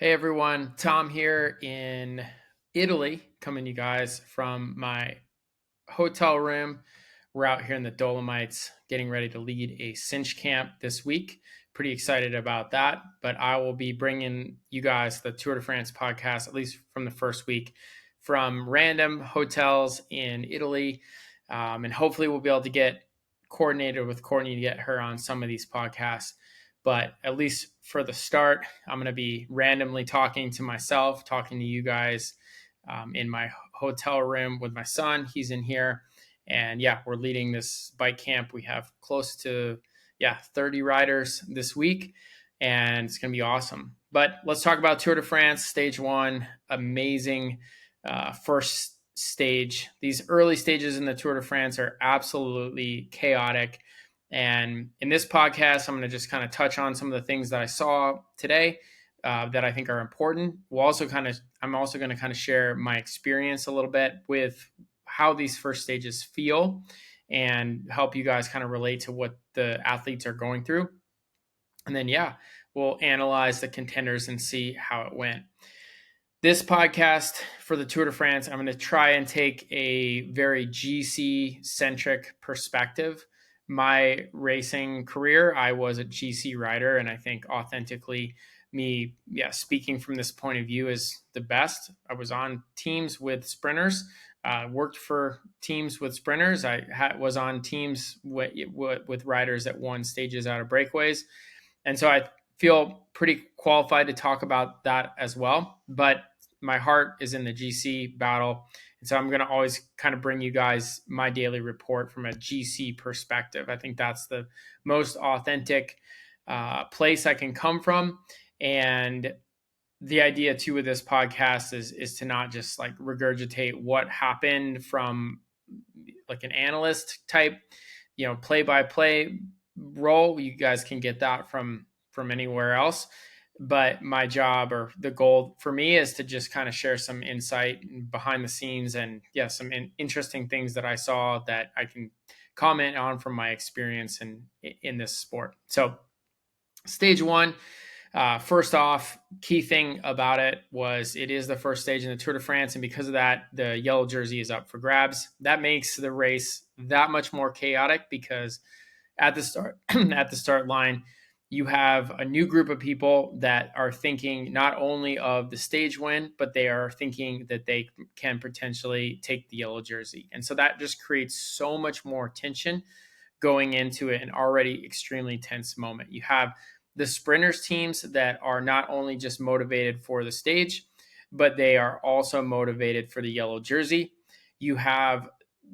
Hey everyone, Tom here in Italy, coming to you guys from my hotel room. We're out here in the Dolomites getting ready to lead a cinch camp this week. Pretty excited about that, but I will be bringing you guys the Tour de France podcast, at least from the first week, from random hotels in Italy. And hopefully we'll be able to get coordinated with Courtney to get her on some of these podcasts. But at least for the start, I'm going to be randomly talking to myself, talking to you guys in my hotel room with my son. He's in here. And yeah, we're leading this bike camp. We have close to 30 riders this week, and it's going to be awesome. But let's talk about Tour de France stage one. Amazing first stage. These early stages in the Tour de France are absolutely chaotic. And in this podcast, I'm going to just kind of touch on some of the things that I saw today that I think are important. I'm also going to kind of share my experience a little bit with how these first stages feel and help you guys kind of relate to what the athletes are going through. And then, we'll analyze the contenders and see how it went. This podcast for the Tour de France, I'm going to try and take a very GC centric perspective. My racing career, I was a GC rider, and I think authentically speaking from this point of view is the best. I was on teams with sprinters, worked for teams with sprinters. Was on teams with riders that won stages out of breakaways. And so I feel pretty qualified to talk about that as well. But my heart is in the GC battle. And so I'm going to always kind of bring you guys my daily report from a GC perspective. I think that's the most authentic place I can come from. And the idea too with this podcast is to not just like regurgitate what happened from like an analyst type, play by play role. You guys can get that from anywhere else. But my job or the goal for me is to just kind of share some insight behind the scenes and some interesting things that I saw that I can comment on from my experience in this sport. So stage one, first off, key thing about it was it is the first stage in the Tour de France. And because of that, the yellow jersey is up for grabs. That makes the race that much more chaotic because at the start line, you have a new group of people that are thinking not only of the stage win, but they are thinking that they can potentially take the yellow jersey. And so that just creates so much more tension going into an already extremely tense moment. You have the sprinters teams that are not only just motivated for the stage, but they are also motivated for the yellow jersey. You have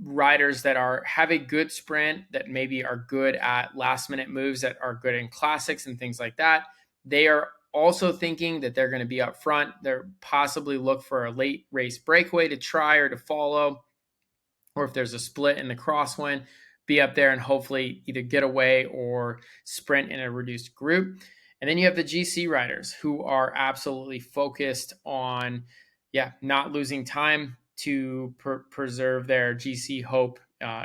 riders that have a good sprint, that maybe are good at last minute moves, that are good in classics and things like that. They are also thinking that they're going to be up front. They're possibly look for a late race breakaway to try or to follow, or if there's a split in the crosswind, be up there and hopefully either get away or sprint in a reduced group. And then you have the GC riders who are absolutely focused on not losing time to preserve their GC hope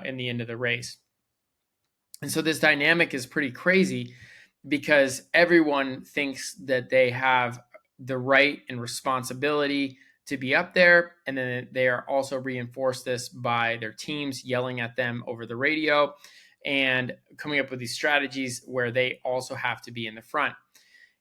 in the end of the race. And so this dynamic is pretty crazy because everyone thinks that they have the right and responsibility to be up there. And then they are also reinforced this by their teams yelling at them over the radio and coming up with these strategies where they also have to be in the front.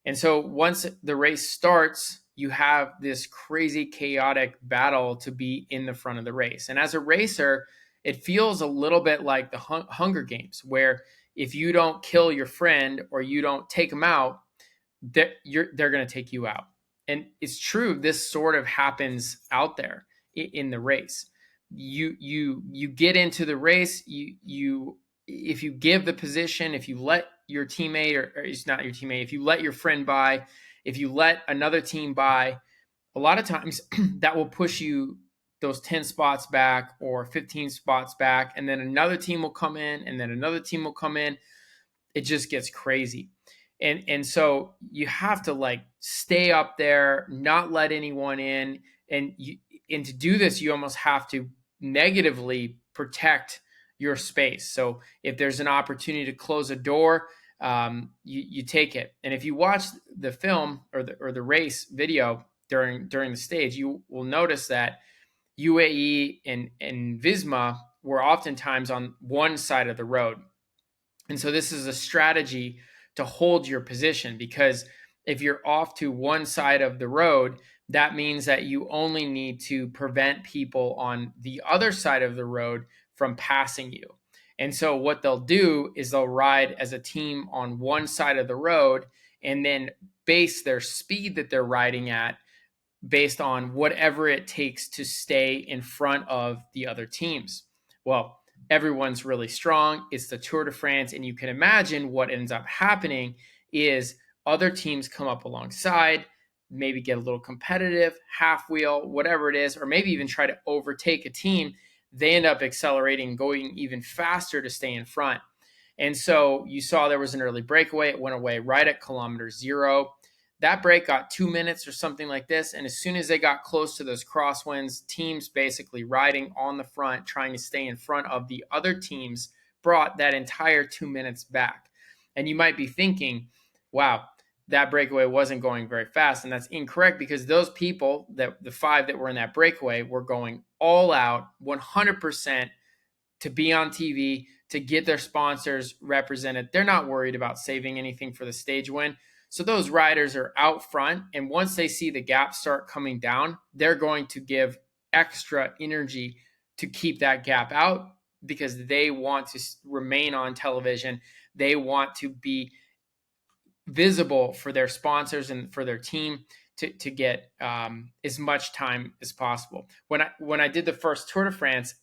And so once the race starts, you have this crazy chaotic battle to be in the front of the race. And as a racer, it feels a little bit like the Hunger Games, where if you don't kill your friend or you don't take them out, they're going to take you out. And it's true, this sort of happens out there in the race. You get into the race, you if you give the position, if you let your teammate, or it's not your teammate, if you let your friend by, if you let another team by, a lot of times that will push you those 10 spots back or 15 spots back, and then another team will come in, and then another team will come in. It just gets crazy. And so you have to like stay up there, not let anyone in. And to do this, you almost have to negatively protect your space. So if there's an opportunity to close a door, you take it. And if you watch the film or the race video during the stage, you will notice that UAE and Visma were oftentimes on one side of the road. And so this is a strategy to hold your position, because if you're off to one side of the road, that means that you only need to prevent people on the other side of the road from passing you. And so what they'll do is they'll ride as a team on one side of the road and then base their speed that they're riding at based on whatever it takes to stay in front of the other teams. Well, everyone's really strong. It's the Tour de France. And you can imagine what ends up happening is other teams come up alongside, maybe get a little competitive, half wheel, whatever it is, or maybe even try to overtake a team. They end up accelerating, going even faster to stay in front. And so you saw there was an early breakaway. It went away right at kilometer 0. That break got 2 minutes or something like this. And as soon as they got close to those crosswinds, teams basically riding on the front, trying to stay in front of the other teams, brought that entire 2 minutes back. And you might be thinking, wow, that breakaway wasn't going very fast. And that's incorrect, because those people, that the 5 that were in that breakaway, were going all out 100% to be on TV, to get their sponsors represented. They're not worried about saving anything for the stage win. So those riders are out front, and once they see the gap start coming down, they're going to give extra energy to keep that gap out, because they want to remain on television. They want to be visible for their sponsors and for their team to get as much time as possible. When I did the first Tour de France,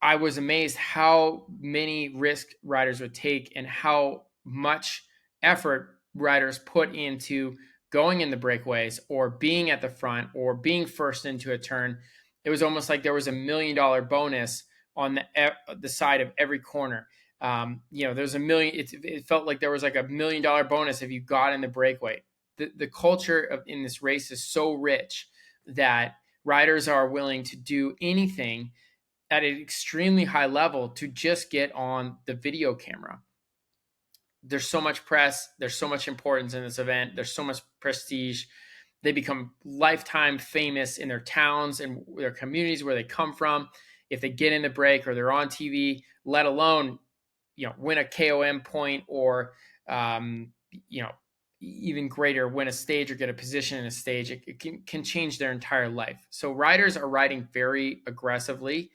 I was amazed how many risk riders would take and how much effort riders put into going in the breakaways or being at the front or being first into a turn. It was almost like there was $1 million bonus on the side of every corner. There's a million. It felt like there was like $1 million bonus if you got in the breakaway. The culture in this race is so rich that riders are willing to do anything at an extremely high level to just get on the video camera. There's so much press. There's so much importance in this event. There's so much prestige. They become lifetime famous in their towns and their communities where they come from. If they get in the break or they're on TV, let alone, win a KOM point or, even greater, win a stage or get a position in a stage, it can change their entire life. So riders are riding very aggressively.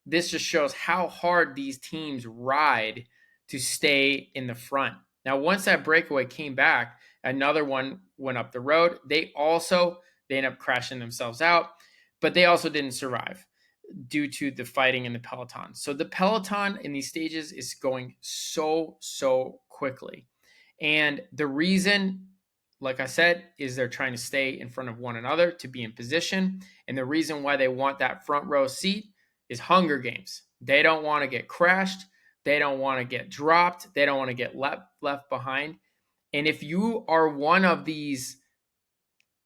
This just shows how hard these teams ride to stay in the front. Now, once that breakaway came back, another one went up the road. They end up crashing themselves out, but they also didn't survive due to the fighting in the peloton. So the peloton in these stages is going so quickly. And the reason, like I said, is they're trying to stay in front of one another to be in position. And the reason why they want that front row seat is Hunger Games. They don't want to get crashed. They don't want to get dropped. They don't want to get left behind. And if you are one of these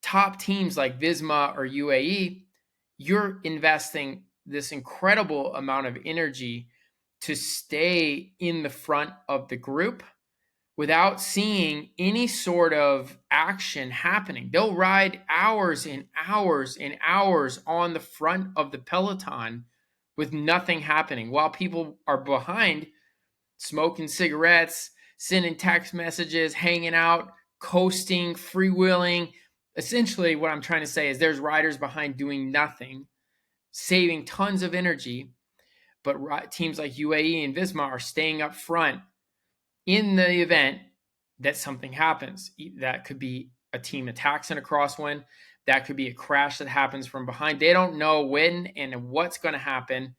top teams like Visma or UAE, you're investing this incredible amount of energy to stay in the front of the group without seeing any sort of action happening. They'll ride hours and hours and hours on the front of the peloton with nothing happening while people are behind smoking cigarettes, sending text messages, hanging out, coasting, freewheeling. Essentially, what I'm trying to say is there's riders behind doing nothing, saving tons of energy, but teams like UAE and Visma are staying up front in the event that something happens. That could be a team attacks in a crosswind. That could be a crash that happens from behind. They don't know when and what's going to happen,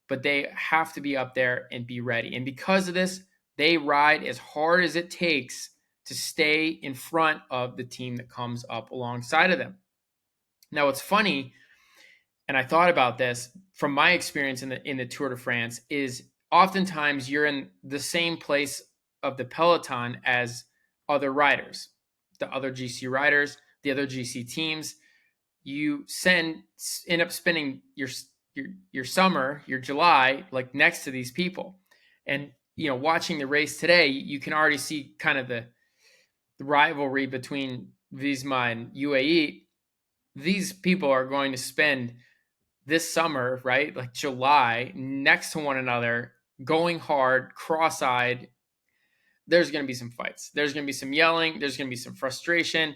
but they have to be up there and be ready. And because of this, they ride as hard as it takes to stay in front of the team that comes up alongside of them. Now, what's funny, and I thought about this from my experience in the Tour de France, is oftentimes you're in the same place of the peloton as other riders, the other GC riders, the other GC teams. You end up spending your summer, your July, like next to these people. And watching the race today, you can already see kind of the rivalry between Visma and UAE. These people are going to spend this summer, right, like July, next to one another, going hard, cross-eyed. There's going to be some fights. There's going to be some yelling. There's going to be some frustration.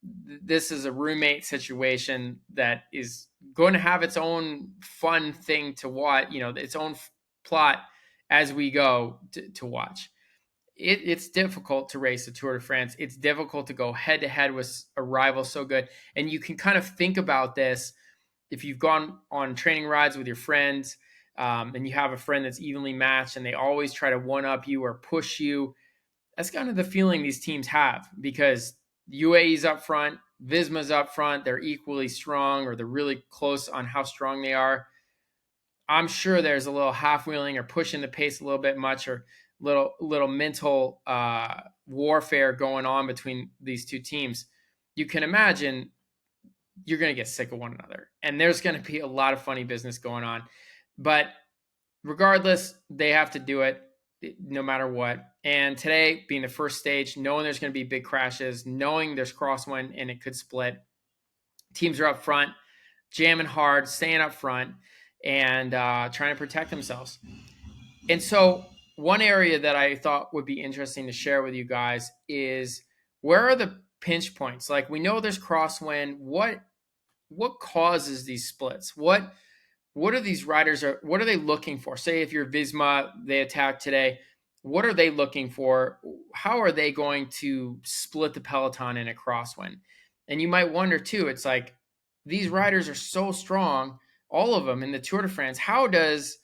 This is a roommate situation that is going to have its own fun thing to watch, its own plot as we go to watch. It's difficult to race the Tour de France. It's difficult to go head to head with a rival so good. And you can kind of think about this if you've gone on training rides with your friends, and you have a friend that's evenly matched and they always try to one up you or push you. That's kind of the feeling these teams have, because UAE's up front, Visma's up front. They're equally strong, or they're really close on how strong they are. I'm sure there's a little half wheeling or pushing the pace a little bit much, or little mental warfare going on between these two teams. You can imagine you're going to get sick of one another, and there's going to be a lot of funny business going on. But regardless, they have to do it no matter what. And today being the first stage, knowing there's going to be big crashes, knowing there's crosswind and it could split, teams are up front, jamming hard, staying up front, and trying to protect themselves. And so one area that I thought would be interesting to share with you guys is, where are the pinch points? Like, we know there's crosswind. What causes these splits? What are these riders what are they looking for? Say if you're Visma, they attack today. What are they looking for? How are they going to split the peloton in a crosswind? And you might wonder too, it's like, these riders are so strong, all of them in the Tour de France. How does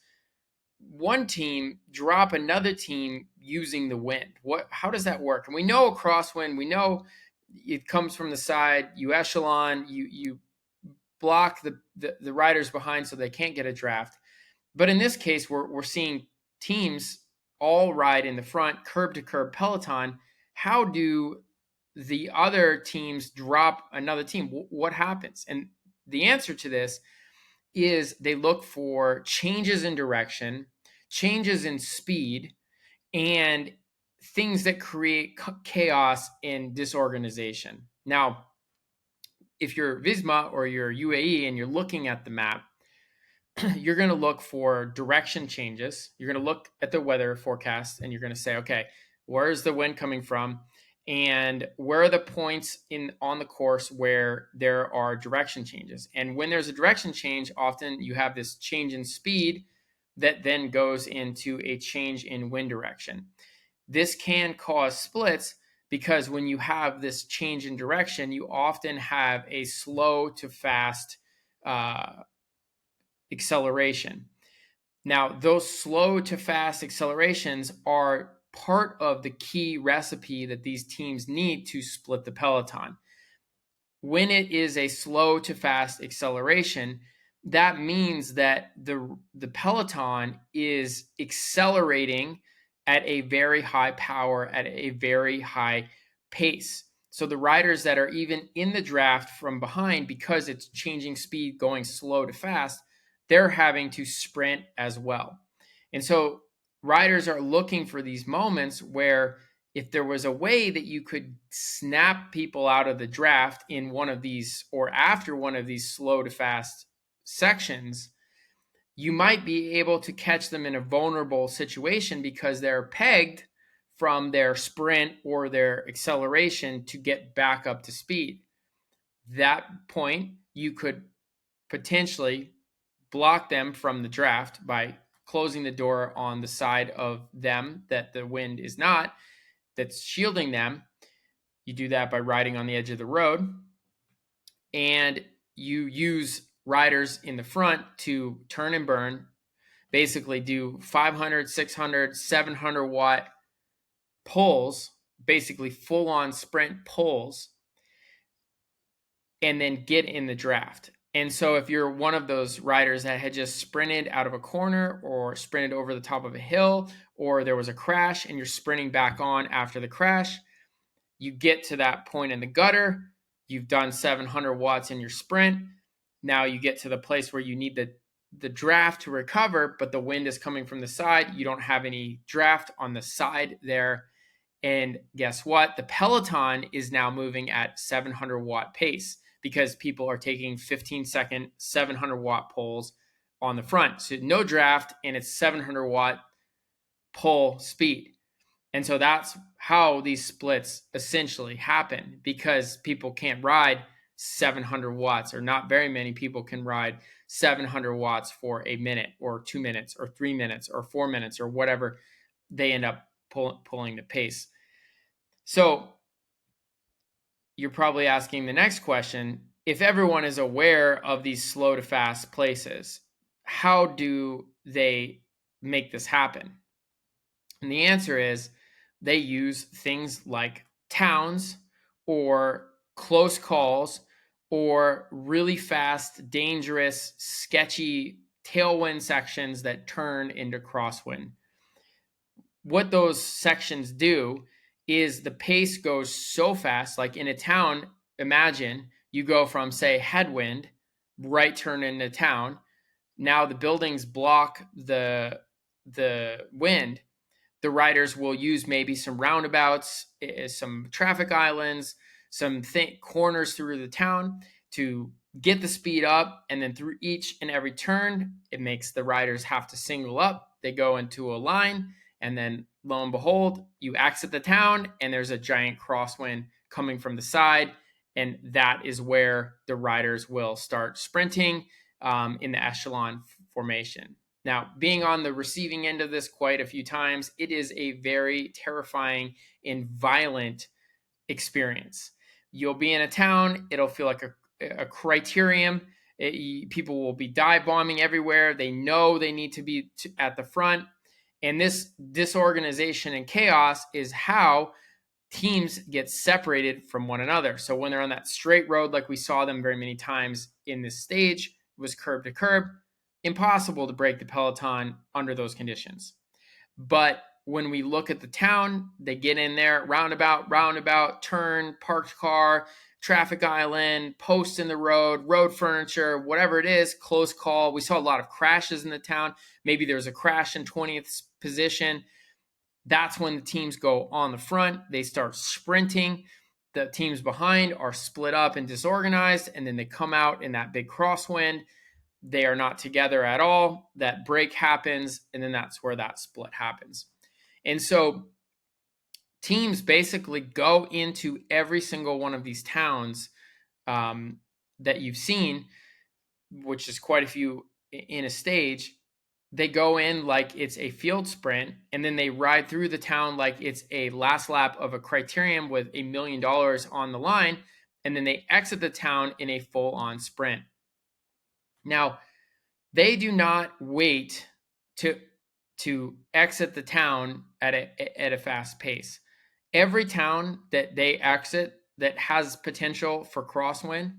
one team drop another team using the wind? How does that work? And we know a crosswind, we know it comes from the side, you echelon, you block the riders behind so they can't get a draft. But in this case, we're seeing teams all ride in the front, curb to curb peloton. How do the other teams drop another team? What happens? And the answer to this is, they look for changes in direction, changes in speed, and things that create chaos and disorganization. Now, if you're Visma or you're UAE and you're looking at the map, you're going to look for direction changes. You're going to look at the weather forecast and you're going to say, okay, where's the wind coming from? And where are the points on the course where there are direction changes? And when there's a direction change, often you have this change in speed that then goes into a change in wind direction. This can cause splits, because when you have this change in direction, you often have a slow to fast acceleration. Now, those slow to fast accelerations are part of the key recipe that these teams need to split the peloton. When it is a slow to fast acceleration, that means that the peloton is accelerating at a very high power, at a very high pace. So the riders that are even in the draft from behind, because it's changing speed, going slow to fast, they're having to sprint as well. And so riders are looking for these moments where, if there was a way that you could snap people out of the draft in one of these, or after one of these slow to fast sections, you might be able to catch them in a vulnerable situation, because they're pegged from their sprint or their acceleration to get back up to speed. That point, you could potentially block them from the draft by closing the door on the side of them that the wind is not, that's shielding them. You do that by riding on the edge of the road, and you use riders in the front to turn and burn, basically do 500, 600, 700 watt pulls, basically full on sprint pulls, and then get in the draft. And so if you're one of those riders that had just sprinted out of a corner, or sprinted over the top of a hill, or there was a crash and you're sprinting back on after the crash, you get to that point in the gutter, you've done 700 watts in your sprint. Now you get to the place where you need the draft to recover, but the wind is coming from the side. You don't have any draft on the side there. And guess what? The peloton is now moving at 700 watt pace because people are taking 15-second 700 watt pulls on the front. So no draft, and it's 700 watt pull speed. And so that's how these splits essentially happen, because people can't ride 700 watts, or not very many people can ride 700 watts for a minute or 2 minutes or 3 minutes or 4 minutes or whatever they end up pulling the pace. So you're probably asking the next question, if everyone is aware of these slow to fast places, how do they make this happen? And the answer is they use things like towns or close calls or really fast, dangerous, sketchy tailwind sections that turn into crosswind. What those sections do is the pace goes so fast, like in a town, imagine you go from, say, headwind, right turn into town. Now the buildings block the wind. The riders will use maybe some roundabouts, some traffic islands, some corners through the town to get the speed up. And then through each and every turn, it makes the riders have to single up. They go into a line, and then lo and behold, you exit the town and there's a giant crosswind coming from the side. And that is where the riders will start sprinting in the echelon formation. Now, being on the receiving end of this quite a few times, it is a very terrifying and violent experience. You'll be in a town, it'll feel like a criterium. People will be dive bombing everywhere. They know they need to be at the front. And this disorganization and chaos is how teams get separated from one another. So when they're on that straight road, like we saw them very many times in this stage, it was curb to curb. Impossible to break the peloton under those conditions. But when we look at the town, they get in there, roundabout, turn, parked car, traffic island, post in the road furniture, whatever it is, close call. We saw a lot of crashes in the town. Maybe there's a crash in 20th position. That's when the teams go on the front. They start sprinting. The teams behind are split up and disorganized, and then they come out in that big crosswind. They are not together at all. That break happens, and then that's where that split happens. And so teams basically go into every single one of these towns that you've seen, which is quite a few in a stage. They go in like it's a field sprint, and then they ride through the town like it's a last lap of a criterium with $1 million on the line, and then they exit the town in a full-on sprint. Now, they do not wait to exit the town at a fast pace. Every town that they exit that has potential for crosswind,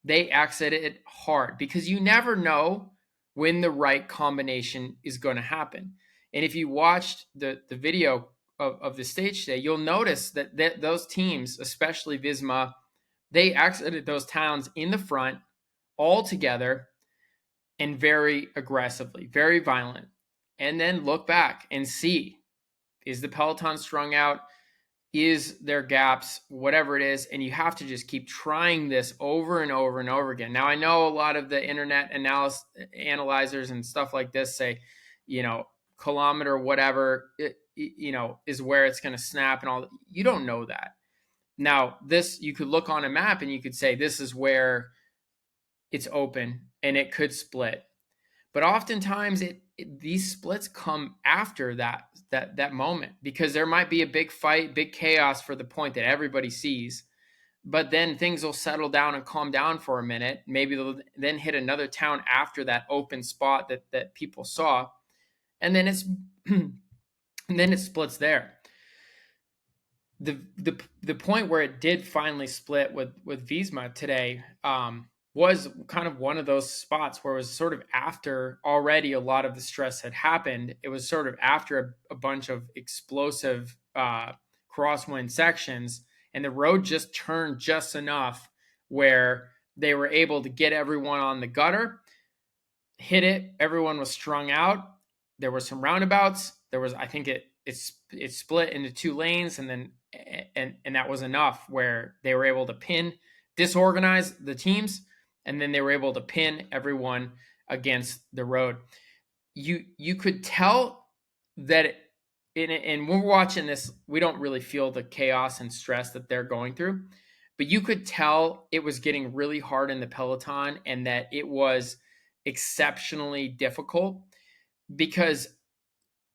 they exit it hard, because you never know when the right combination is going to happen. And if you watched the video of the stage today, you'll notice that those teams, especially Visma, they exited those towns in the front all together and very aggressively, very violent. And then look back and see, is the peloton strung out? Is there gaps? Whatever it is. And you have to just keep trying this over and over and over again. Now, I know a lot of the internet analyzers and stuff like this say, kilometer, whatever, is where it's going to snap and all. You don't know that. Now, you could look on a map and you could say, this is where it's open and it could split. But oftentimes these splits come after that moment, because there might be a big fight, big chaos for the point that everybody sees. But then things will settle down and calm down for a minute. Maybe they'll then hit another town after that open spot that people saw. And then it splits there. The point where it did finally split with Visma today was kind of one of those spots where it was sort of after already a lot of the stress had happened. It was sort of after a bunch of explosive crosswind sections, and the road just turned just enough where they were able to get everyone on the gutter. hit it. Everyone was strung out. There were some roundabouts. I think it split into 2 lanes, and then and that was enough where they were able to disorganize the teams, and then they were able to pin everyone against the road. You could tell that and when we're watching this, we don't really feel the chaos and stress that they're going through, but you could tell it was getting really hard in the peloton and that it was exceptionally difficult because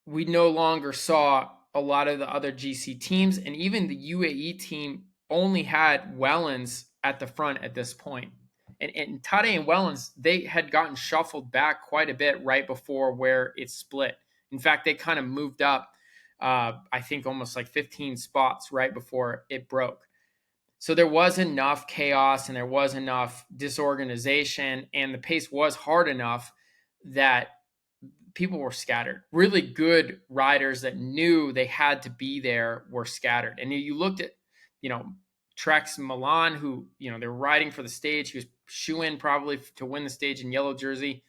we no longer saw a lot of the other GC teams, and even the UAE team only had Wellens at the front at this point. And Tade and Wellens, they had gotten shuffled back quite a bit right before where it split. In fact, they kind of moved up, I think almost like 15 spots right before it broke. So there was enough chaos and there was enough disorganization, and the pace was hard enough that people were scattered. Really good riders that knew they had to be there were scattered. And you looked at, Trex Milan, who, they're riding for the stage. He was shoe-in probably to win the stage in yellow jersey.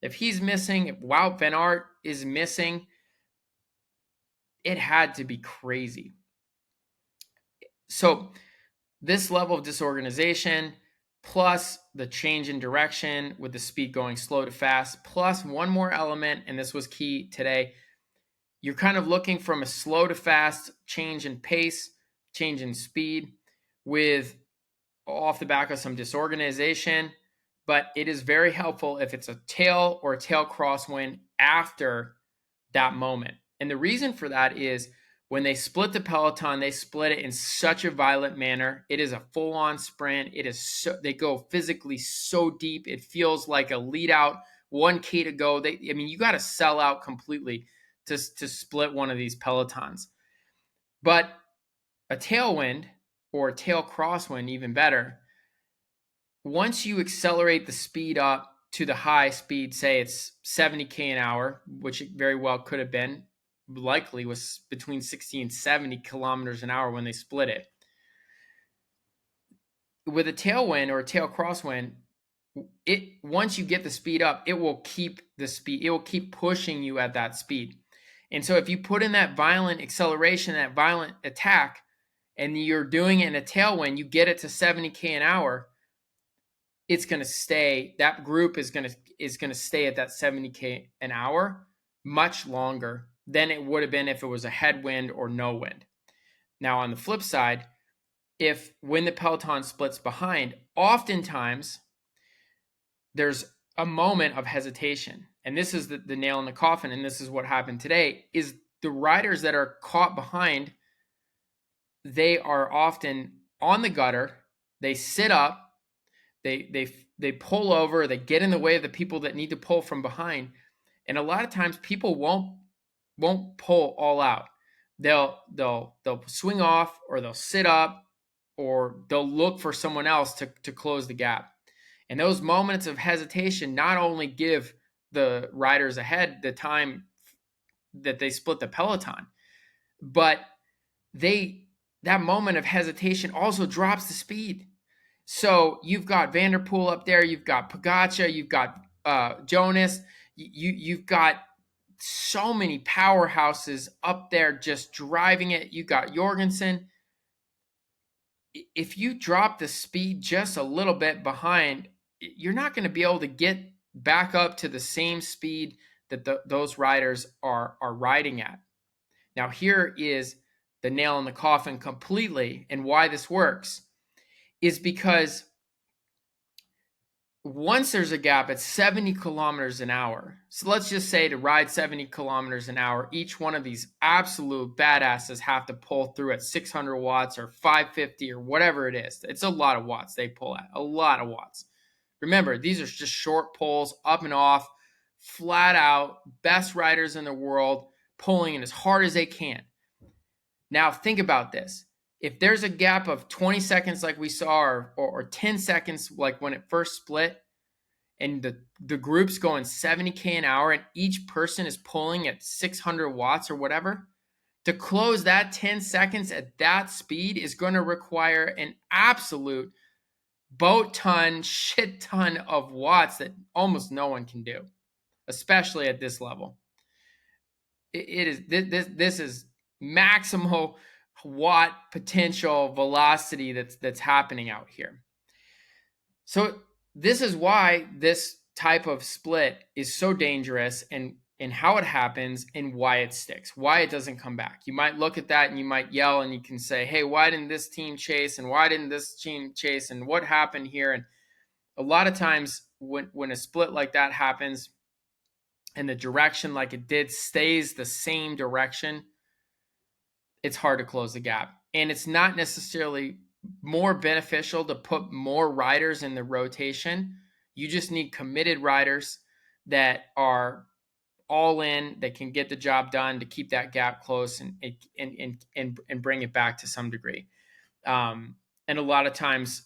If he's missing, if Wout van Aert is missing, it had to be crazy. So this level of disorganization, plus the change in direction with the speed going slow to fast, plus one more element, and this was key today, you're kind of looking from a slow to fast change in pace, change in speed, with off the back of some disorganization. But it is very helpful if it's a tail or a tail crosswind after that moment. And the reason for that is when they split the peloton, they split it in such a violent manner. It is a full-on sprint. They go physically so deep. It feels like a lead out, 1K to go. You got to sell out completely to split one of these pelotons. But a tailwind or a tail crosswind, even better, once you accelerate the speed up to the high speed, say it's 70K an hour, which it very well could have been, likely was between 60 and 70 kilometers an hour when they split it. With a tailwind or a tail crosswind, once you get the speed up, it will keep the speed. It will keep pushing you at that speed. And so if you put in that violent acceleration, that violent attack, and you're doing it in a tailwind, you get it to 70K an hour, it's going to stay. That group is going to stay at that 70K an hour much longer than it would have been if it was a headwind or no wind. Now, on the flip side, when the peloton splits behind, oftentimes there's a moment of hesitation. And this is the nail in the coffin, and this is what happened today, is the riders that are caught behind, they are often on the gutter, they sit up, they pull over, they get in the way of the people that need to pull from behind. And a lot of times people won't pull all out. They'll swing off, or they'll sit up, or they'll look for someone else to close the gap. And those moments of hesitation not only give the riders ahead the time that they split the peloton, but that moment of hesitation also drops the speed. So you've got Van der Poel up there, you've got Pogačar, you've got Jonas, you've got so many powerhouses up there just driving it. You got Jorgensen. If you drop the speed just a little bit behind, you're not going to be able to get back up to the same speed that those riders are riding at. Now, here is the nail in the coffin completely, and why this works is because once there's a gap at 70 kilometers an hour, so let's just say to ride 70 kilometers an hour, each one of these absolute badasses have to pull through at 600 watts or 550 or whatever it is. It's a lot of watts they pull at, a lot of watts. Remember, these are just short pulls, up and off, flat out, best riders in the world, pulling in as hard as they can. Now, think about this. If there's a gap of 20 seconds like we saw, or 10 seconds like when it first split, and the group's going 70K an hour and each person is pulling at 600 watts or whatever, to close that 10 seconds at that speed is going to require an absolute shit ton of watts that almost no one can do, especially at this level. It is this is maximal watt potential velocity that's happening out here. So this is why this type of split is so dangerous, and how it happens and why it sticks, why it doesn't come back. You might look at that and you might yell and you can say, hey, why didn't this team chase, and why didn't this team chase, and what happened here? And a lot of times when a split like that happens and the direction like it did stays the same direction, it's hard to close the gap. And it's not necessarily more beneficial to put more riders in the rotation. You just need committed riders that are all in, that can get the job done to keep that gap close and bring it back to some degree. And a lot of times,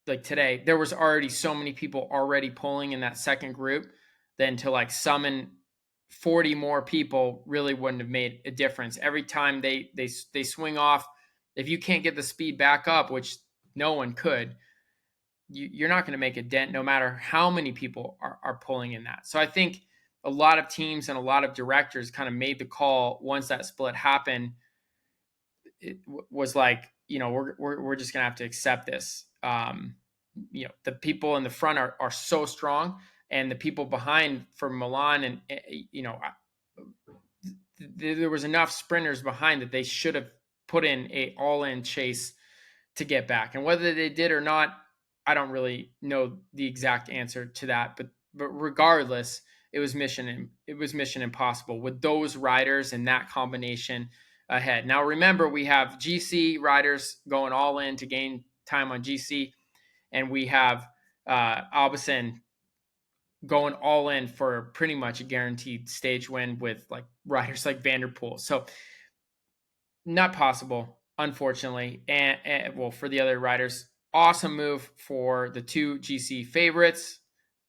like today, there was already so many people already pulling in that second group, then to like summon 40 more people really wouldn't have made a difference. Every time they swing off, if you can't get the speed back up, which no one could, you're not going to make a dent no matter how many people are pulling in that. So I think a lot of teams and a lot of directors kind of made the call once that split happened. It was like, we're just going to have to accept this. The people in the front are so strong, and the people behind for Milan, and there was enough sprinters behind that they should have put in a all-in chase to get back. And whether they did or not, I don't really know the exact answer to that. But regardless, it was mission impossible with those riders and that combination ahead. Now, remember, we have GC riders going all in to gain time on GC, and we have Albison going all in for pretty much a guaranteed stage win with like riders like Vanderpool. So not possible, unfortunately. And well, for the other riders, awesome move for the two GC favorites.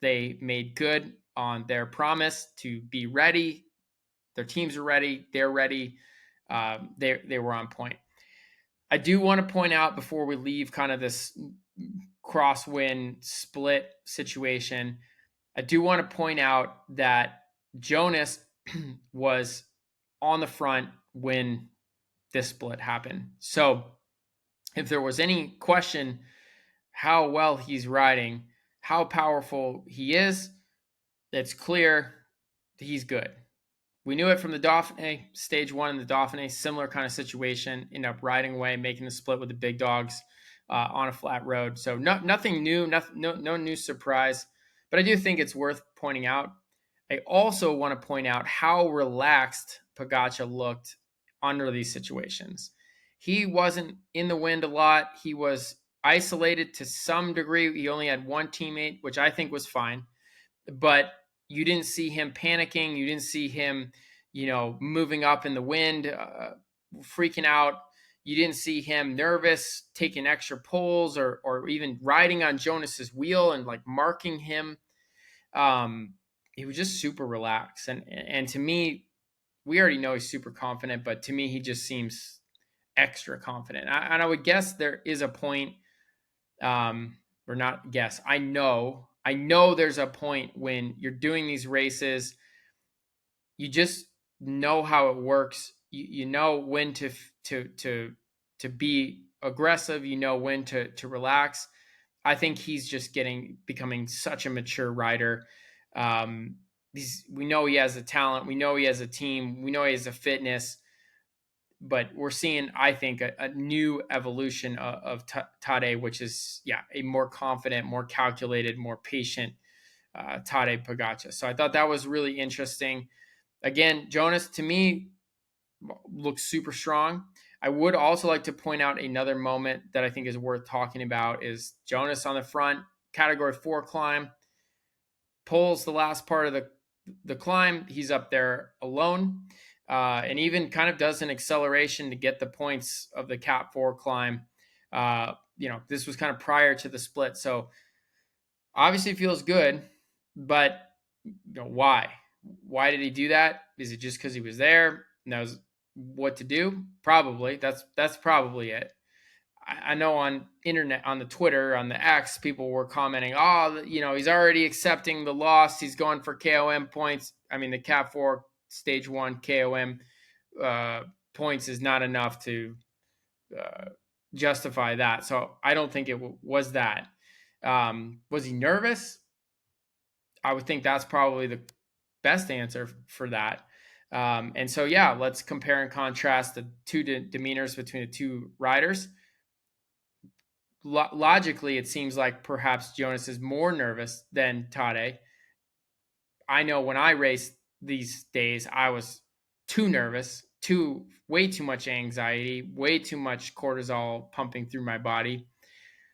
They made good on their promise to be ready. Their teams are ready. They're ready. They were on point. I do want to point out before we leave kind of this crosswind split situation, I do want to point out that Jonas was on the front when this split happened. So if there was any question how well he's riding, how powerful he is, it's clear he's good. We knew it from the Dauphiné, stage one in the Dauphiné, similar kind of situation, end up riding away, making the split with the big dogs on a flat road. So nothing new, no new surprise, but I do think it's worth pointing out. I also want to point out how relaxed Pogačar looked under these situations. He wasn't in the wind a lot. He was isolated to some degree. He only had one teammate, which I think was fine, but you didn't see him panicking. You didn't see him, moving up in the wind, freaking out. You didn't see him nervous, taking extra pulls, or even riding on Jonas's wheel and like marking him. He was just super relaxed. And to me, we already know he's super confident, but to me, he just seems extra confident. And I would guess there is a point, or not guess, I know there's a point when you're doing these races, you just know how it works. You know when to be aggressive. You know when to relax. I think he's just becoming such a mature rider. We know he has the talent. We know he has a team. We know he has the fitness. But we're seeing, I think, a new evolution of Tadej, which is, a more confident, more calculated, more patient Tadej Pogačar. So I thought that was really interesting. Again, Jonas, to me, looks super strong. I would also like to point out another moment that I think is worth talking about is Jonas on the front, category 4 climb, pulls the last part of the climb. He's up there alone. And even kind of does an acceleration to get the points of the Cat 4 climb. This was kind of prior to the split. So obviously feels good, but why? Why did he do that? Is it just because he was there and knows what to do? Probably. That's probably it. I know on internet, on the Twitter, on the X, people were commenting, oh, he's already accepting the loss. He's going for KOM points. I mean, the Cat 4 stage 1 KOM points is not enough to justify that. So I don't think it was that. Was he nervous? I would think that's probably the best answer for that. And so, yeah, let's compare and contrast the two demeanors between the two riders. Logically, it seems like perhaps Jonas is more nervous than Tade. I know when I raced these days, I was too nervous, way too much anxiety, way too much cortisol pumping through my body.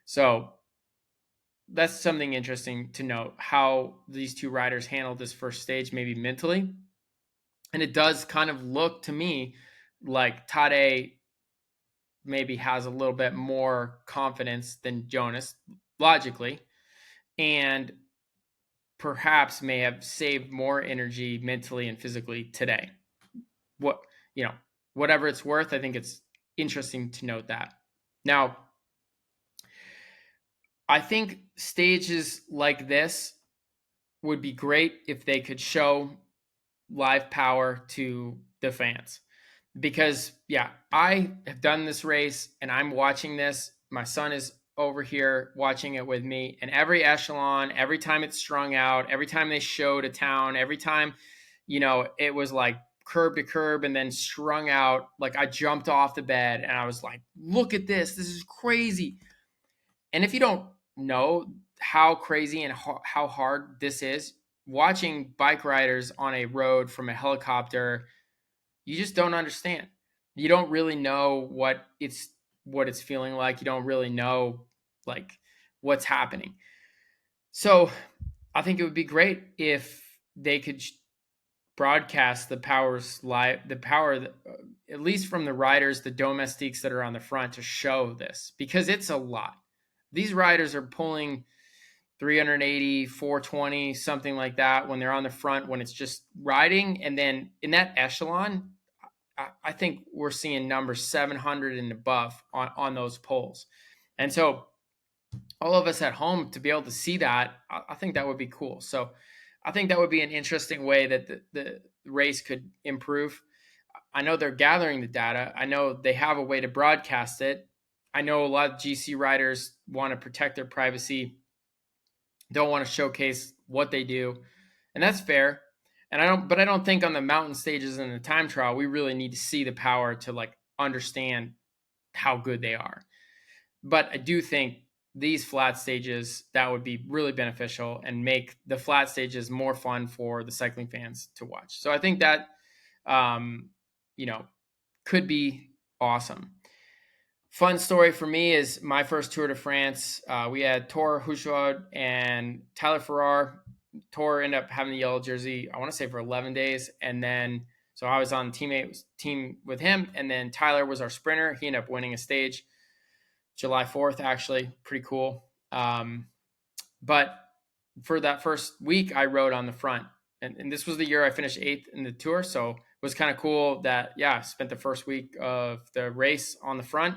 So that's something interesting to note, how these two riders handled this first stage, maybe mentally. And it does kind of look to me like Tade maybe has a little bit more confidence than Jonas, logically, and perhaps may have saved more energy mentally and physically today. Whatever it's worth, I think it's interesting to note that. Now, I think stages like this would be great if they could show live power to the fans. Because, yeah, I have done this race and I'm watching this. My son is over here watching it with me. And every echelon, every time it's strung out, every time they showed a town, every time, it was like curb to curb and then strung out, like I jumped off the bed and I was like, look at this. This is crazy. And if you don't know how crazy and how hard this is, watching bike riders on a road from a helicopter, you just don't understand. You don't really know what it's feeling like. You don't really know like what's happening. So I think it would be great if they could broadcast the powers live, the power, at least from the riders, the domestiques that are on the front, to show this, because it's a lot. These riders are pulling 380, 420, something like that when they're on the front, when it's just riding. And then in that echelon, I think we're seeing numbers 700 and above on those polls. And so all of us at home to be able to see that, I think that would be cool. So I think that would be an interesting way that the race could improve. I know they're gathering the data. I know they have a way to broadcast it. I know a lot of GC riders want to protect their privacy, don't want to showcase what they do, and that's fair. And I don't think on the mountain stages and the time trial, we really need to see the power to like understand how good they are. But I do think these flat stages, that would be really beneficial and make the flat stages more fun for the cycling fans to watch. So I think that, could be awesome. Fun story for me is my first Tour de France. We had Tor Hushovd and Tyler Farrar. Tor ended up having the yellow jersey, I want to say for 11 days. And then, so I was on team with him. And then Tyler was our sprinter. He ended up winning a stage July 4th, actually. Pretty cool. But for that first week, I rode on the front. And this was the year I finished 8th in the Tour. So it was kind of cool that, I spent the first week of the race on the front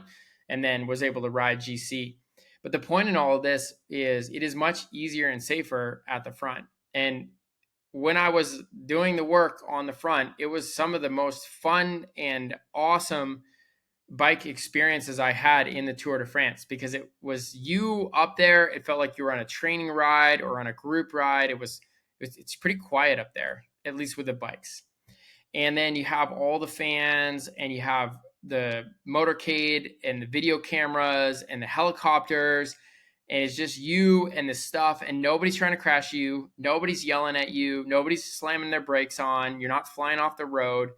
and then was able to ride GC. But the point in all of this is it is much easier and safer at the front. And when I was doing the work on the front, it was some of the most fun and awesome bike experiences I had in the Tour de France, because it was you up there. It felt like you were on a training ride or on a group ride. It's pretty quiet up there, at least with the bikes. And then you have all the fans and you have the motorcade and the video cameras and the helicopters. And it's just you and the stuff, and nobody's trying to crash you. Nobody's yelling at you. Nobody's slamming their brakes on. You're not flying off the road.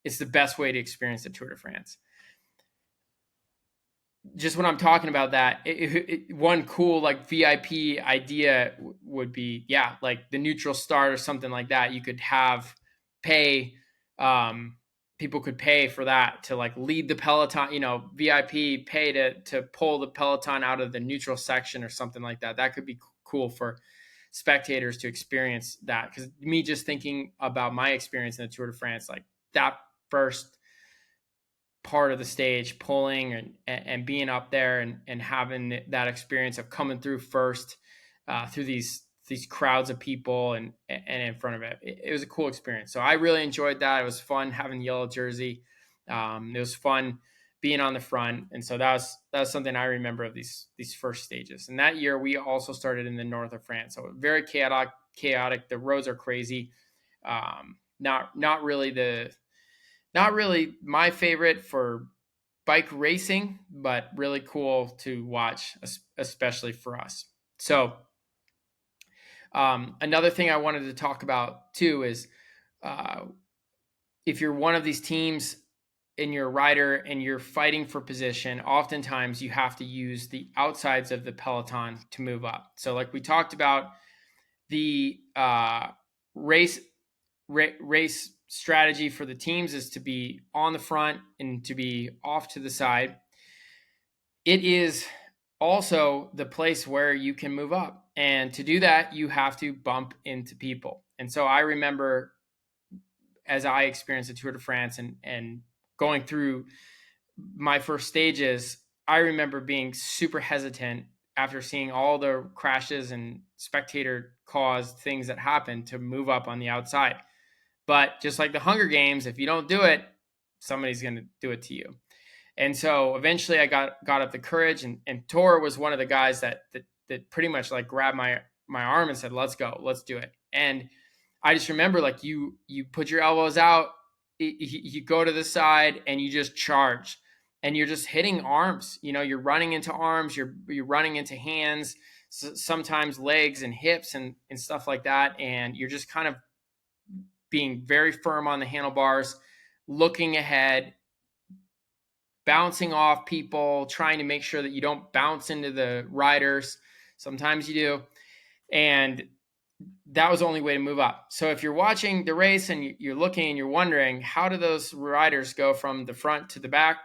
It's the best way to experience the Tour de France. Just when I'm talking about that, one cool like VIP idea would be, like the neutral start or something like that. You could have pay, people could pay for that to like lead the peloton, VIP pay to pull the peloton out of the neutral section or something like that. That could be cool for spectators to experience that. Because me just thinking about my experience in the Tour de France, like that first part of the stage, pulling and being up there and having that experience of coming through first through these crowds of people and in front of it. It was a cool experience. So I really enjoyed that. It was fun having the yellow jersey. It was fun being on the front, and so that was something I remember of these first stages. And that year we also started in the north of France, so very chaotic. The roads are crazy. Not really my favorite for bike racing, but really cool to watch, especially for us. So another thing I wanted to talk about too is if you're one of these teams and you're a rider and you're fighting for position, oftentimes you have to use the outsides of the peloton to move up. So like we talked about, the race strategy for the teams is to be on the front and to be off to the side. It is also the place where you can move up. And to do that, you have to bump into people. And so I remember, as I experienced the Tour de France and going through my first stages, I remember being super hesitant after seeing all the crashes and spectator caused things that happened to move up on the outside. But just like the Hunger Games, if you don't do it, somebody's going to do it to you. And so eventually I got up the courage, and Tor was one of the guys that pretty much like grabbed my arm and said, let's go, let's do it. And I just remember, like, you put your elbows out, you go to the side and you just charge, and you're just hitting arms. You're running into arms, you're running into hands, sometimes legs and hips and stuff like that. And you're just kind of being very firm on the handlebars, looking ahead, bouncing off people, trying to make sure that you don't bounce into the riders. Sometimes you do. And that was the only way to move up. So if you're watching the race and you're looking and you're wondering, how do those riders go from the front to the back?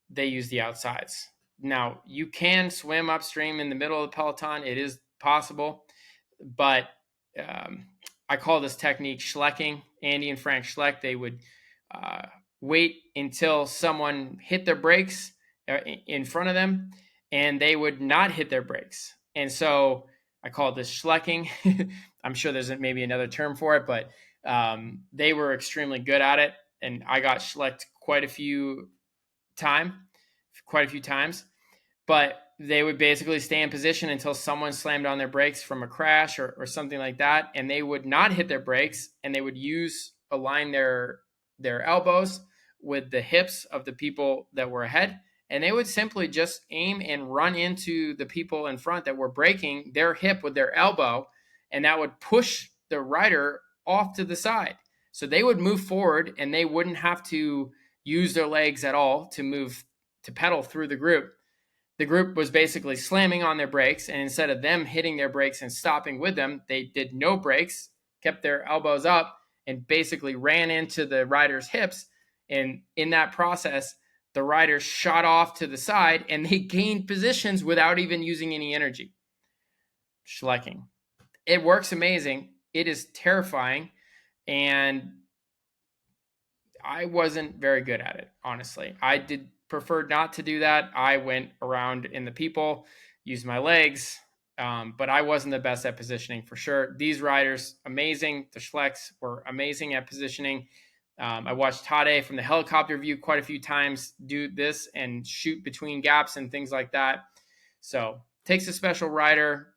They use the outsides. Now, you can swim upstream in the middle of the peloton. It is possible. But I call this technique schlecking. Andy and Frank Schleck, they would wait until someone hit their brakes in front of them, and they would not hit their brakes. And so I call this schlecking. I'm sure there's maybe another term for it, but they were extremely good at it. And I got schlecked quite a few times. But they would basically stay in position until someone slammed on their brakes from a crash or something like that. And they would not hit their brakes, and they would align their elbows with the hips of the people that were ahead. And they would simply just aim and run into the people in front that were braking their hip with their elbow. And that would push the rider off to the side. So they would move forward, and they wouldn't have to use their legs at all to pedal through the group. The group was basically slamming on their brakes, and instead of them hitting their brakes and stopping with them, they did no brakes, kept their elbows up, and basically ran into the rider's hips. And in that process, the riders shot off to the side, and they gained positions without even using any energy. Schlecking. It works amazing. It is terrifying, and I wasn't very good at it, honestly. I did prefer not to do that. I went around in the people, used my legs, but I wasn't the best at positioning for sure. These riders, amazing. The Schlecks were amazing at positioning. I watched Tade from the helicopter view quite a few times do this and shoot between gaps and things like that. So takes a special rider.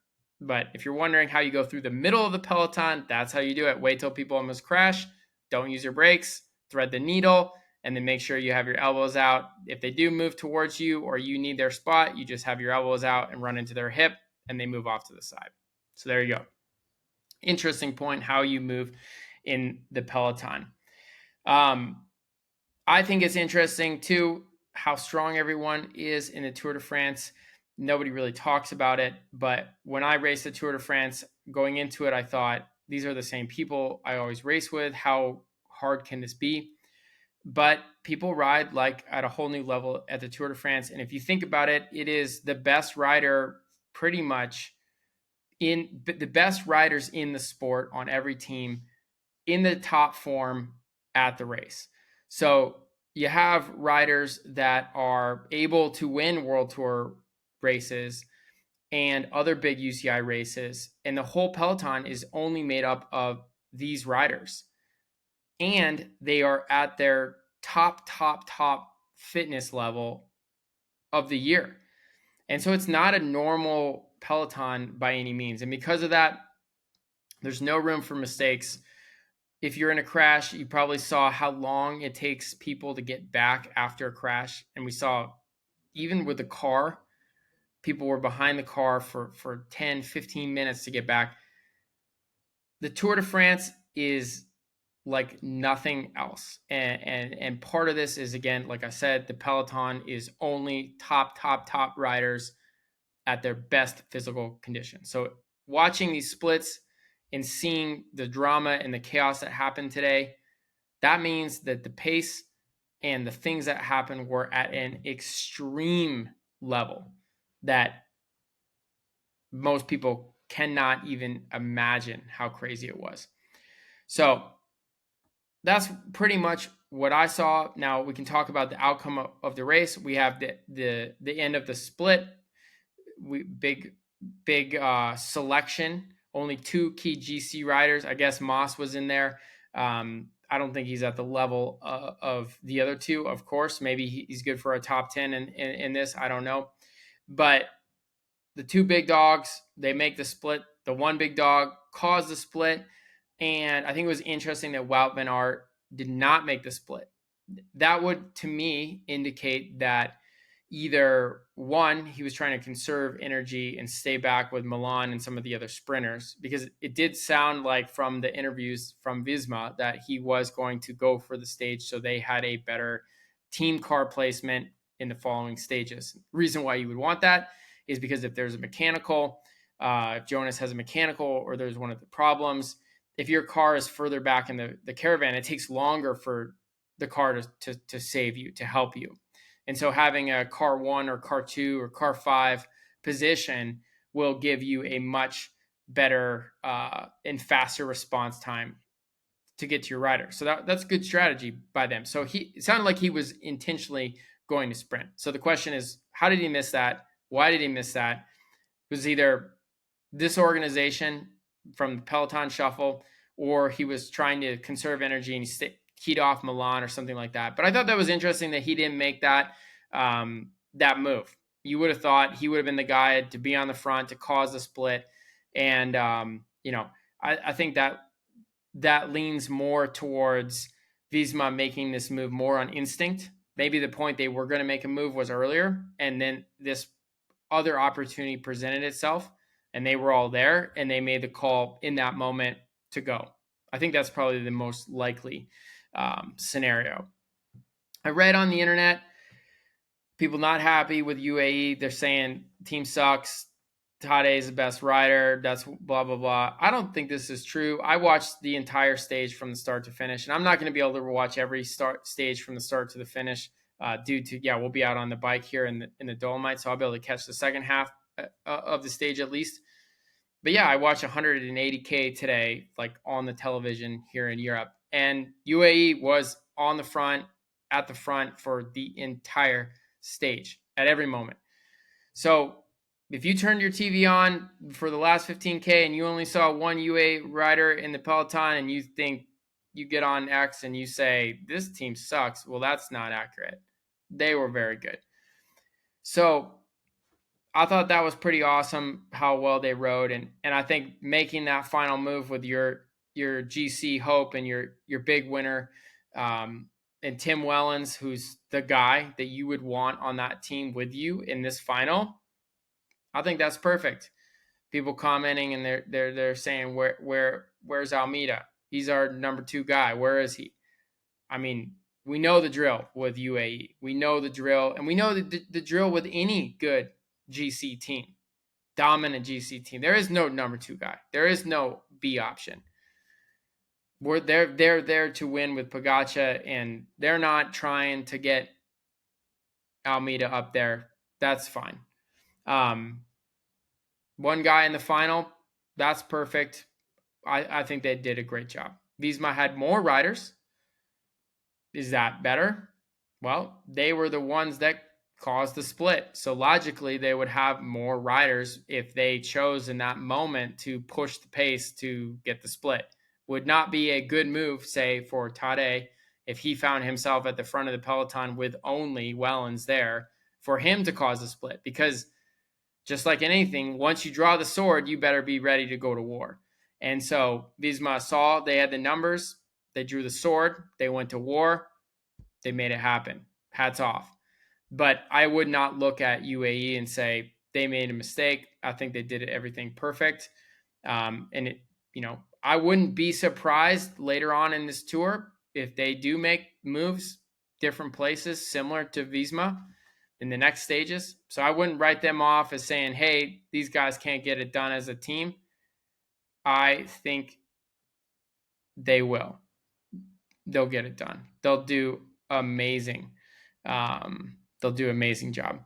But if you're wondering how you go through the middle of the peloton, that's how you do it. Wait till people almost crash. Don't use your brakes. Thread the needle, and then make sure you have your elbows out. If they do move towards you or you need their spot, you just have your elbows out and run into their hip, and they move off to the side. So there you go. Interesting point, how you move in the peloton. I think it's interesting too how strong everyone is in the Tour de France. Nobody really talks about it, but when I raced the Tour de France, going into it, I thought, these are the same people I always race with. How hard can this be? But people ride like at a whole new level at the Tour de France. And if you think about it, it is the best rider pretty much in the best riders in the sport on every team in the top form at the race. So you have riders that are able to win World Tour races and other big UCI races, and the whole peloton is only made up of these riders, and they are at their top fitness level of the year. And so it's not a normal peloton by any means, and because of that, there's no room for mistakes. If you're in a crash, you probably saw how long it takes people to get back after a crash, and we saw even with the car, people were behind the car for 10, 15 minutes to get back. The Tour de France is like nothing else. And part of this is, again, like I said, the peloton is only top riders at their best physical condition. So watching these splits and seeing the drama and the chaos that happened today, that means that the pace and the things that happened were at an extreme level that most people cannot even imagine how crazy it was. So that's pretty much what I saw. Now we can talk about the outcome of the race. We have the end of the split. Big selection. Only 2 key GC riders. I guess Moss was in there. I don't think he's at the level of the other 2. Of course, maybe he's good for a top 10 in this. I don't know, but the 2 big dogs, they make the split. The 1 big dog caused the split. And I think it was interesting that Wout van Aert did not make the split. That would, to me, indicate that either 1, he was trying to conserve energy and stay back with Milan and some of the other sprinters, because it did sound like from the interviews from Visma that he was going to go for the stage so they had a better team car placement in the following stages. The reason why you would want that is because if there's a mechanical, if Jonas has a mechanical or there's one of the problems, if your car is further back in the caravan, it takes longer for the car to save you, to help you. And so having a car 1 or car 2 or car 5 position will give you a much better and faster response time to get to your rider. So that's good strategy by them. So it sounded like he was intentionally going to sprint. So the question is, how did he miss that? Why did he miss that? It was either disorganization from the Peloton shuffle, or he was trying to conserve energy and he keyed off Milan or something like that. But I thought that was interesting that he didn't make that move. You would have thought he would have been the guy to be on the front to cause the split. And, I think that leans more towards Visma making this move more on instinct. Maybe the point they were going to make a move was earlier, and then this other opportunity presented itself, and they were all there, and they made the call in that moment to go. I think that's probably the most likely scenario. I read on the internet, people not happy with UAE. They're saying team sucks. Tadej is the best rider. That's blah, blah, blah. I don't think this is true. I watched the entire stage from the start to finish, and I'm not going to be able to watch every stage from the start to the finish due to, we'll be out on the bike here in the Dolomites, so I'll be able to catch the second half of the stage at least. But I watched 180K today, like on the television here in Europe, and UAE was on the front, at the front for the entire stage at every moment. So if you turned your TV on for the last 15K and you only saw one UAE rider in the peloton, and you think, you get on X and you say, this team sucks, well, that's not accurate. They were very good. So I thought that was pretty awesome how well they rode. And I think making that final move with your GC Hope and your big winner, and Tim Wellens, who's the guy that you would want on that team with you in this final, I think that's perfect. People commenting and they're saying, where's Almeida? He's our number 2 guy. Where is he? I mean, we know the drill with UAE. We know the drill, and we know the drill with any good GC team, dominant GC team. There is no number 2 guy. There is no B option. They're there to win with Pogačar, and they're not trying to get Almeida up there. That's fine. One guy in the final, that's perfect. I think they did a great job. Visma had more riders. Is that better? Well, they were the ones that caused the split. So logically, they would have more riders if they chose in that moment to push the pace to get the split. Would not be a good move, say, for Tade if he found himself at the front of the peloton with only Wellens there for him to cause a split. Because just like in anything, once you draw the sword, you better be ready to go to war. And so Visma saw they had the numbers, they drew the sword, they went to war, they made it happen. Hats off. But I would not look at UAE and say they made a mistake. I think they did everything perfect. And it, I wouldn't be surprised later on in this tour if they do make moves different places similar to Visma in the next stages. So I wouldn't write them off as saying, hey, these guys can't get it done as a team. I think they will. They'll get it done. They'll do amazing. They'll do an amazing job.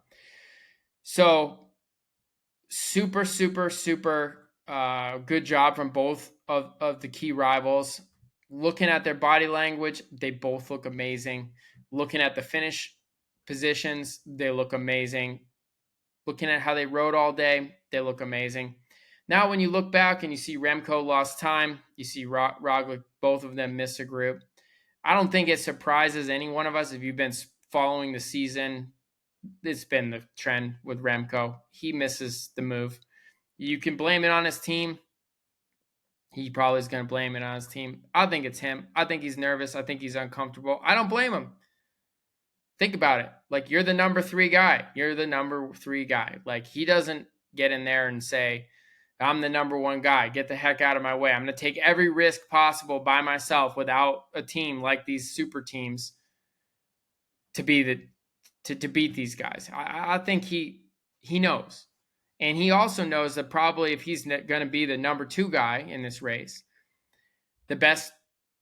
So super, super, super good job from both of the key rivals. Looking at their body language, they both look amazing. Looking at the finish positions, they look amazing. Looking at how they rode all day, they look amazing. Now, when you look back and you see Remco lost time, you see Roglic, both of them miss a group. I don't think it surprises any one of us if you've been following the season. It's been the trend with Remco. He misses the move. You can blame it on his team. He probably is going to blame it on his team. I think it's him. I think he's nervous. I think he's uncomfortable. I don't blame him. Think about it. Like, you're the number 3 guy. You're the number 3 guy. Like, he doesn't get in there and say, I'm the number 1 guy. Get the heck out of my way. I'm going to take every risk possible by myself without a team like these super teams to be to beat these guys. I think he knows. And he also knows that probably if he's going to be the number 2 guy in this race, the best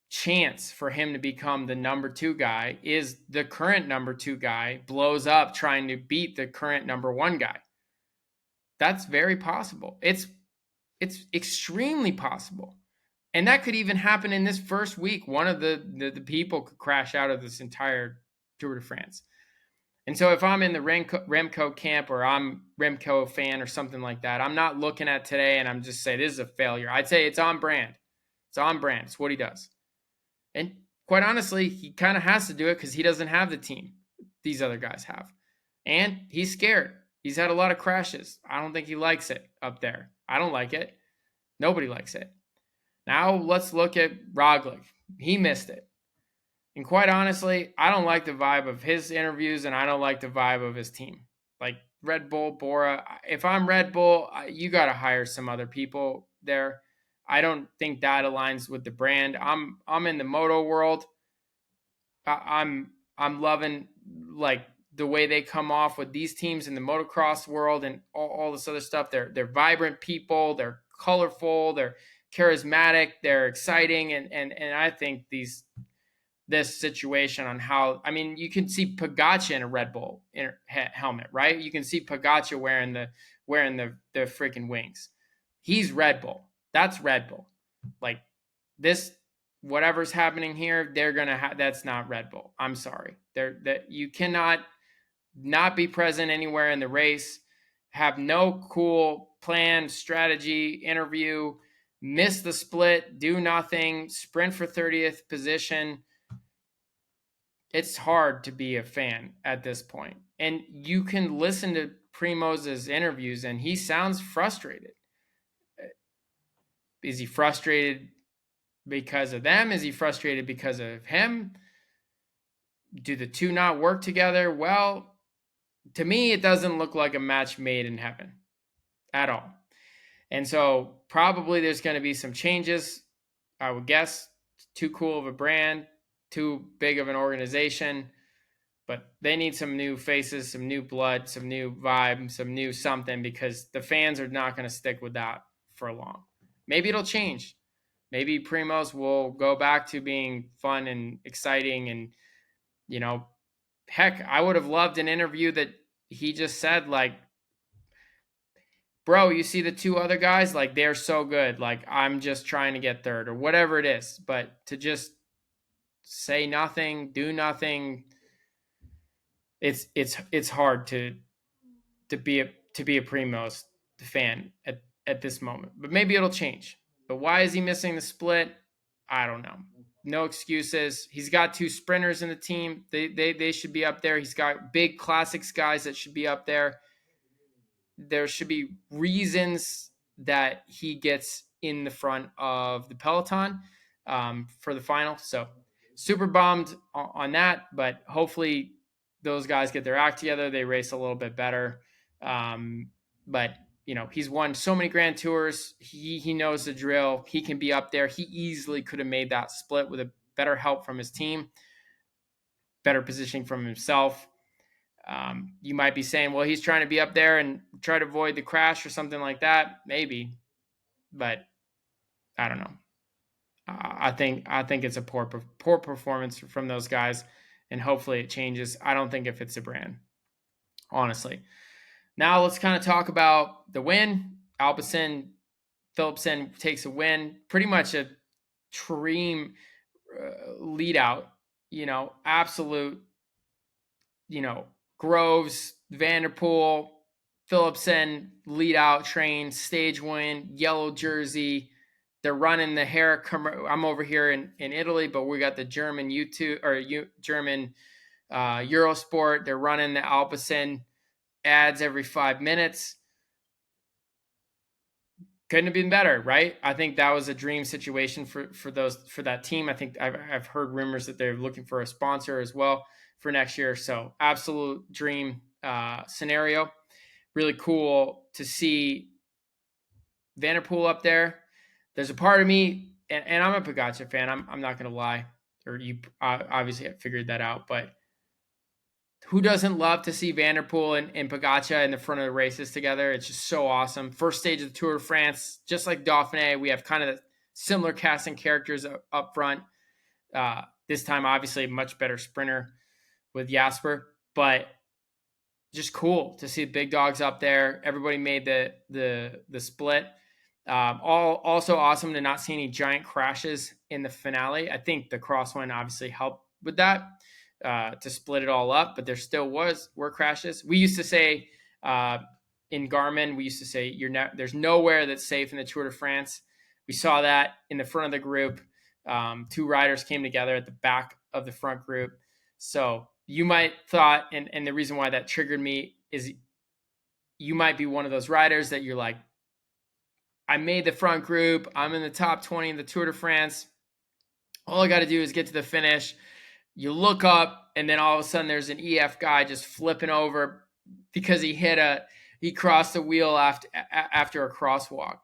chance for him to become the number 2 guy is the current number 2 guy blows up trying to beat the current number 1 guy. That's very possible. It's extremely possible. And that could even happen in this first week. One of the people could crash out of this entire Tour de France. And so if I'm in the Remco camp or I'm Remco fan or something like that, I'm not looking at today and I'm just saying this is a failure. I'd say it's on brand. It's on brand. It's what he does. And quite honestly, he kind of has to do it because he doesn't have the team these other guys have. And he's scared. He's had a lot of crashes. I don't think he likes it up there. I don't like it. Nobody likes it. Now let's look at Roglic. He missed it. And quite honestly, I don't like the vibe of his interviews and I don't like the vibe of his team. Like Red Bull, Bora, if I'm Red Bull, you got to hire some other people there. I don't think that aligns with the brand. I'm in the moto world. I'm loving like the way they come off with these teams in the motocross world and all this other stuff. They're vibrant people. They're colorful. They're charismatic. They're exciting. And I think this situation on how, I mean, you can see Pogacar in a Red Bull helmet, right? You can see Pogacar wearing the freaking wings. He's Red Bull. That's Red Bull. Like this, whatever's happening here, they're gonna that's not Red Bull. I'm sorry. That you cannot not be present anywhere in the race, have no cool plan, strategy, interview, miss the split, do nothing, sprint for 30th position. It's hard to be a fan at this point. And you can listen to Primo's interviews and he sounds frustrated. Is he frustrated because of them? Is he frustrated because of him? Do the two not work together? Well, to me, it doesn't look like a match made in heaven at all. And so probably there's going to be some changes. I would guess too cool of a brand, too big of an organization, but they need some new faces, some new blood, some new vibe, some new something, because the fans are not going to stick with that for long. Maybe it'll change. Maybe Primoz will go back to being fun and exciting. And, you know, heck, I would have loved an interview that he just said, like, bro, you see the 2 other guys, like, they're so good. Like, I'm just trying to get third or whatever it is. But to just say nothing, do nothing, it's hard to be a Primos fan at this moment. But maybe it'll change. But why is he missing the split? I don't know. No excuses. He's got two sprinters in the team. They should be up there. He's got big classics guys that should be up there. There should be reasons that he gets in the front of the peloton for the final. So super bummed on that, but hopefully those guys get their act together. They race a little bit better. But he's won so many Grand Tours. He knows the drill. He can be up there. He easily could have made that split with a better help from his team, better positioning from himself. You might be saying, well, he's trying to be up there and try to avoid the crash or something like that. Maybe, but I don't know. I think it's a poor performance from those guys, and hopefully it changes. I don't think it fits the brand, honestly. Now let's kind of talk about the win. Alpecin Philipsen takes a win, pretty much a dream lead out. Absolute. Groves, Vanderpool, Philipsen, lead out train, stage win, yellow jersey. They're running the hair. I'm over here in Italy, but we got the German German Eurosport. They're running the Alpecin ads every 5 minutes. Couldn't have been better, right? I think that was a dream situation for that team. I think I've heard rumors that they're looking for a sponsor as well for next year. So absolute dream scenario. Really cool to see Vanderpool up there. There's a part of me, and I'm a Pogačar fan. I'm not going to lie, or you obviously have figured that out, but who doesn't love to see Vanderpool and Pogačar in the front of the races together? It's just so awesome. First stage of the Tour de France, just like Dauphiné, we have kind of similar casting characters up front. This time, obviously, a much better sprinter with Jasper, but just cool to see the big dogs up there. Everybody made the split. Also awesome to not see any giant crashes in the finale. I think the Crosswind obviously helped with that. To split it all up, but there still were crashes. We used to say in Garmin, we used to say there's nowhere that's safe in the Tour de France. We saw that in the front of the group. Two riders came together at the back of the front group. So you might thought, and the reason why that triggered me is you might be one of those riders that you're like, I made the front group. I'm in the top 20 in the Tour de France. All I got to do is get to the finish. You look up, and then all of a sudden there's an EF guy just flipping over because he crossed the wheel after a crosswalk.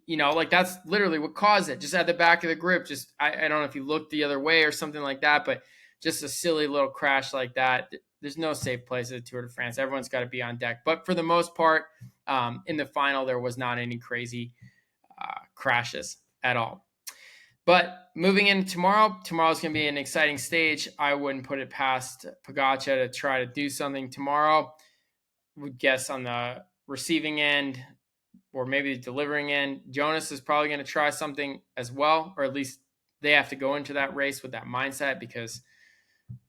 Like that's literally what caused it. Just at the back of the group, just I don't know if he looked the other way or something like that, but just a silly little crash like that. There's no safe place at the Tour de France. Everyone's got to be on deck. But for the most part, in the final, there was not any crazy crashes at all. But moving into tomorrow's going to be an exciting stage. I wouldn't put it past Pogačar to try to do something tomorrow. Would guess on the receiving end or maybe the delivering end. Jonas is probably going to try something as well, or at least they have to go into that race with that mindset because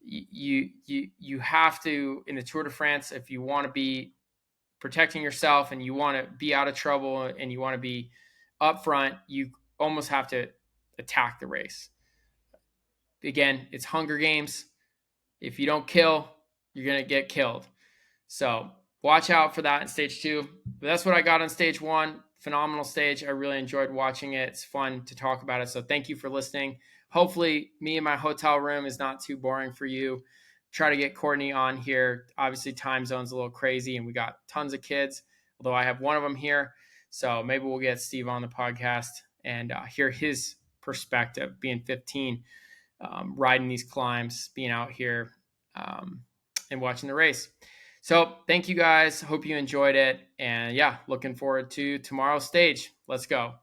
you have to, in the Tour de France, if you want to be protecting yourself and you want to be out of trouble and you want to be up front, you almost have to attack the race. Again, it's Hunger Games. If you don't kill, you're going to get killed. So watch out for that in stage 2. But that's what I got on stage 1. Phenomenal stage. I really enjoyed watching it. It's fun to talk about it. So thank you for listening. Hopefully me in my hotel room is not too boring for you. Try to get Courtney on here. Obviously time zone's a little crazy and we got tons of kids, although I have one of them here. So maybe we'll get Steve on the podcast and hear his perspective, being 15, riding these climbs, being out here and watching the race. So thank you guys. Hope you enjoyed it. And yeah, looking forward to tomorrow's stage. Let's go.